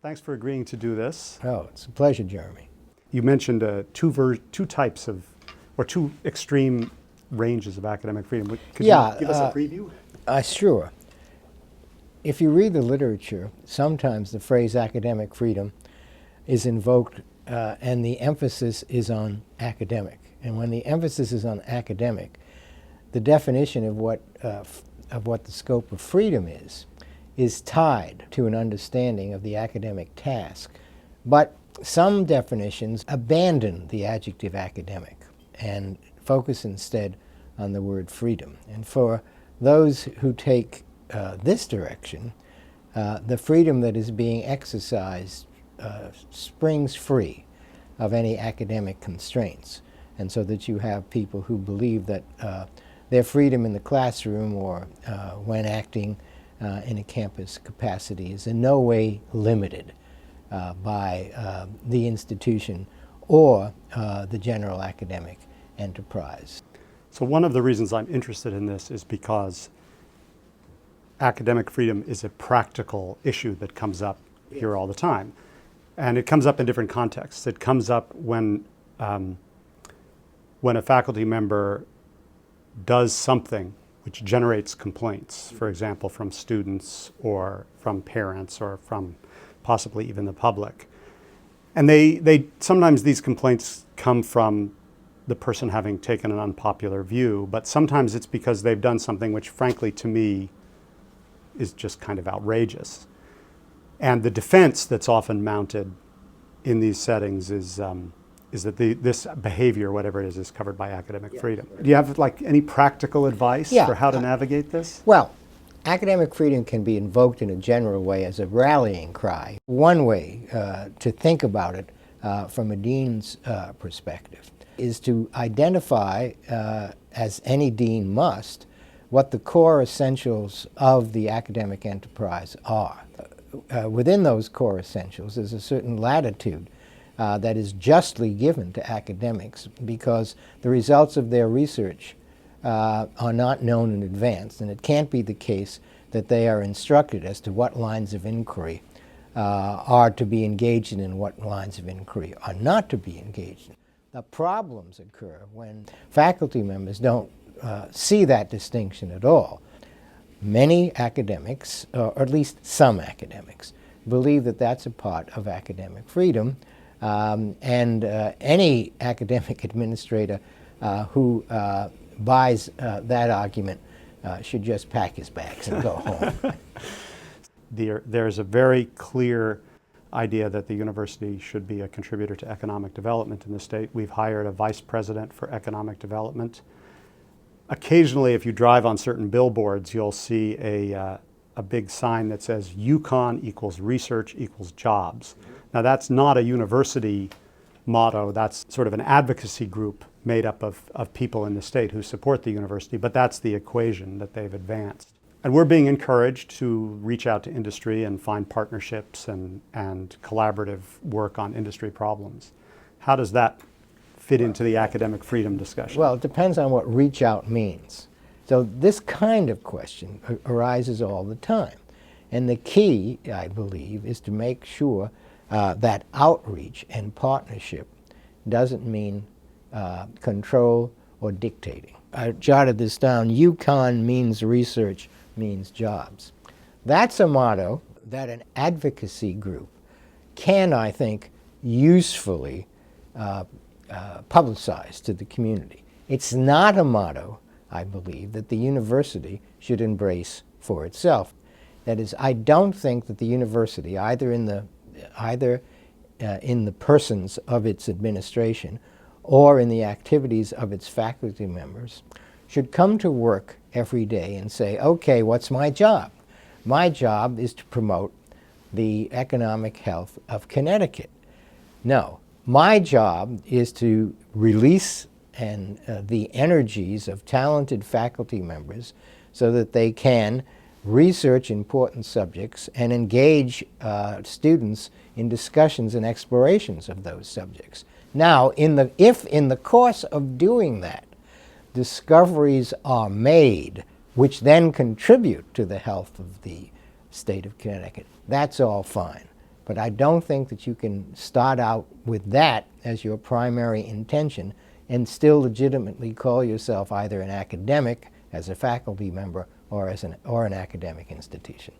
Thanks for agreeing to do this. Oh, it's a pleasure, Jeremy. You mentioned two types of, or two extreme ranges of academic freedom. Could you give us a preview? Sure. If you read the literature, sometimes the phrase academic freedom is invoked and the emphasis is on academic. And when the emphasis is on academic, the definition of what the scope of freedom is tied to an understanding of the academic task. But some definitions abandon the adjective academic and focus instead on the word freedom. And for those who take this direction, the freedom that is being exercised springs free of any academic constraints. And so that you have people who believe that their freedom in the classroom or when acting in a campus capacity is in no way limited by the institution or the general academic enterprise. So one of the reasons I'm interested in this is because academic freedom is a practical issue that comes up here all the time. And it comes up in different contexts. It comes up when a faculty member does something which generates complaints, for example, from students or from parents or from possibly even the public. And they sometimes these complaints come from the person having taken an unpopular view, but sometimes it's because they've done something which, frankly, to me, is just kind of outrageous. And the defense that's often mounted in these settings is that this behavior, whatever it is covered by academic freedom. Do you have any practical advice for how to navigate this? Well, academic freedom can be invoked in a general way as a rallying cry. One way to think about it from a dean's perspective is to identify, as any dean must, what the core essentials of the academic enterprise are. Within those core essentials, there's a certain latitude that is justly given to academics because the results of their research are not known in advance, and it can't be the case that they are instructed as to what lines of inquiry are to be engaged in and what lines of inquiry are not to be engaged in. The problems occur when faculty members don't see that distinction at all. Many academics, or at least some academics, believe that that's a part of academic freedom, and any academic administrator who buys that argument should just pack his bags and go home. There's a very clear idea that the university should be a contributor to economic development in the state. We've hired a vice president for economic development. Occasionally, if you drive on certain billboards, you'll see a big sign that says UConn equals research equals jobs. Now, that's not a university motto. That's sort of an advocacy group made up of people in the state who support the university, but that's the equation that they've advanced. And we're being encouraged to reach out to industry and find partnerships and collaborative work on industry problems. How does that fit into the academic freedom discussion? Well, it depends on what reach out means. So this kind of question arises all the time. And the key, I believe, is to make sure that outreach and partnership doesn't mean control or dictating. I jotted this down. UConn means research means jobs. That's a motto that an advocacy group can, I think, usefully publicize to the community. It's not a motto, I believe, that the university should embrace for itself. That is, I don't think that the university, either in the persons of its administration or in the activities of its faculty members, should come to work every day and say, okay, what's my job? My job is to promote the economic health of Connecticut. No, my job is to release the energies of talented faculty members so that they can research important subjects and engage students in discussions and explorations of those subjects. Now, if in the course of doing that, discoveries are made which then contribute to the health of the state of Connecticut, that's all fine. But I don't think that you can start out with that as your primary intention and still legitimately call yourself either an academic as a faculty member or as an academic institution.